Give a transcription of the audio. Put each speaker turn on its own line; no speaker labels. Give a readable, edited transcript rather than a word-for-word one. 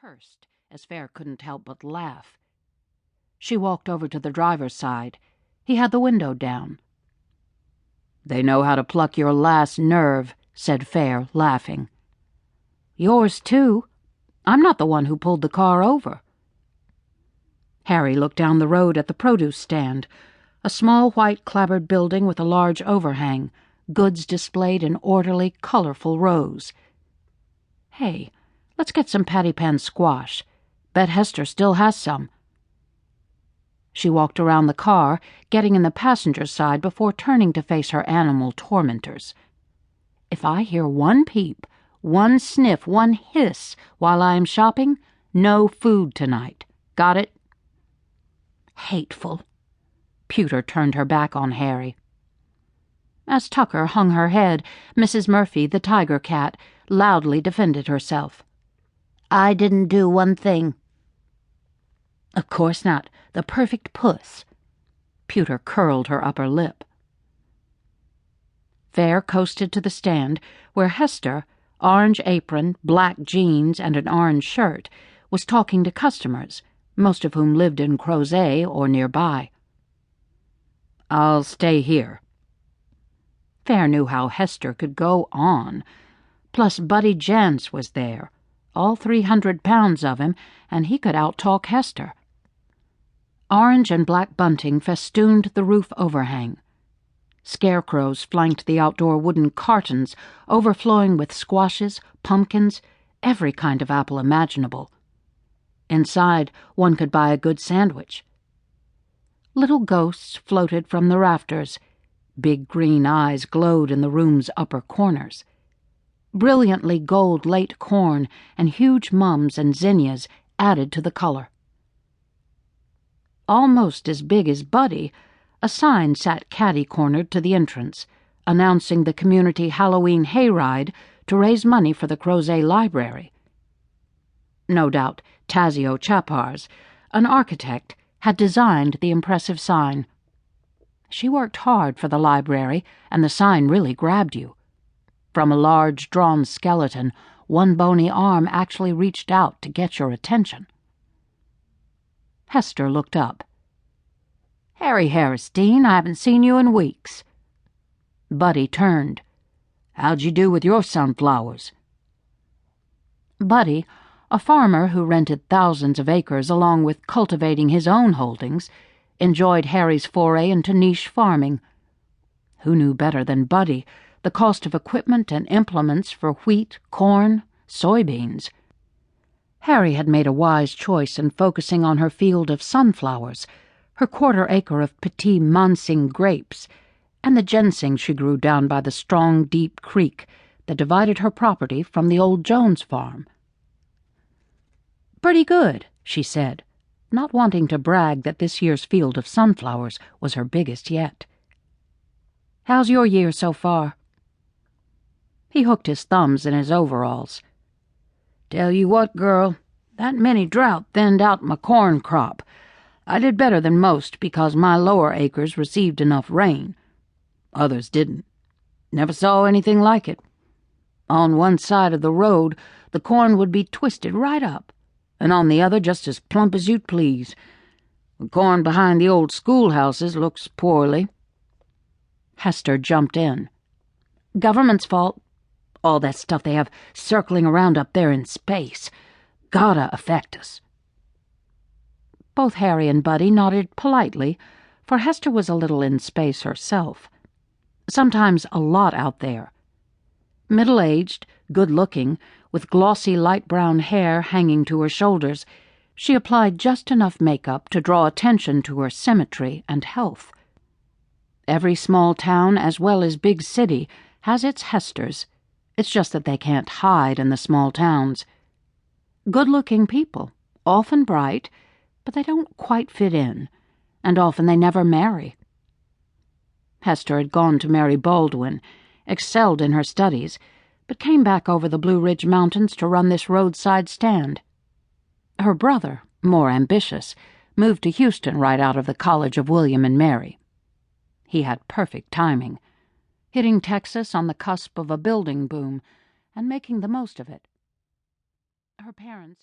cursed as Fair couldn't help but laugh. She walked over to the driver's side. He had the window down. "They know how to pluck your last nerve," said Fair, laughing. "Yours, too. I'm not the one who pulled the car over." Harry looked down the road at the produce stand, a small white clapboard building with a large overhang, goods displayed in orderly, colorful rows. "Hey, let's get some patty pan squash. Bet Hester still has some." She walked around the car, getting in the passenger side before turning to face her animal tormentors. "If I hear one peep, one sniff, one hiss while I am shopping, no food tonight. Got it?" "Hateful." Pewter turned her back on Harry. As Tucker hung her head, Mrs. Murphy, the tiger cat, loudly defended herself. "I didn't do one thing." "Of course not. The perfect puss." Pewter curled her upper lip. Fair coasted to the stand, where Hester, orange apron, black jeans, and an orange shirt, was talking to customers, most of whom lived in Crozet or nearby. "I'll stay here." Fair knew how Hester could go on. Plus Buddy Jance was there, all 300 pounds of him, and he could out-talk Hester. Orange and black bunting festooned the roof overhang. Scarecrows flanked the outdoor wooden cartons, overflowing with squashes, pumpkins, every kind of apple imaginable. Inside, one could buy a good sandwich. Little ghosts floated from the rafters. Big green eyes glowed in the room's upper corners. Brilliantly gold late corn and huge mums and zinnias added to the color. Almost as big as Buddy, a sign sat catty-cornered to the entrance, announcing the community Halloween hayride to raise money for the Crozet Library. No doubt Tazio Chapars, an architect, had designed the impressive sign. She worked hard for the library, and the sign really grabbed you. From a large drawn skeleton, one bony arm actually reached out to get your attention. Hester looked up. "Harry Haristeen, I haven't seen you in weeks." Buddy turned. "How'd you do with your sunflowers?" Buddy, a farmer who rented thousands of acres along with cultivating his own holdings, enjoyed Harry's foray into niche farming. Who knew better than Buddy the cost of equipment and implements for wheat, corn, soybeans? Harry had made a wise choice in focusing on her field of sunflowers, her quarter-acre of petit mansing grapes, and the ginseng she grew down by the strong, deep creek that divided her property from the old Jones farm. "Pretty good," she said, not wanting to brag that this year's field of sunflowers was her biggest yet. "How's your year so far?" He hooked his thumbs in his overalls. "Tell you what, girl, that mini drought thinned out my corn crop. I did better than most because my lower acres received enough rain. Others didn't. Never saw anything like it. On one side of the road, the corn would be twisted right up, and on the other just as plump as you'd please. The corn behind the old schoolhouses looks poorly." Hester jumped in. "Government's fault. All that stuff they have circling around up there in space. Gotta affect us." Both Harry and Buddy nodded politely, for Hester was a little in space herself. Sometimes a lot out there. Middle-aged, good-looking, with glossy light brown hair hanging to her shoulders, she applied just enough makeup to draw attention to her symmetry and health. Every small town, as well as big city, has its Hesters. It's just that they can't hide in the small towns. Good-looking people, often bright, but they don't quite fit in, and often they never marry. Hester had gone to marry Baldwin, excelled in her studies, but came back over the Blue Ridge Mountains to run this roadside stand. Her brother, more ambitious, moved to Houston right out of the College of William and Mary. He had perfect timing, hitting Texas on the cusp of a building boom and making the most of it. Her parents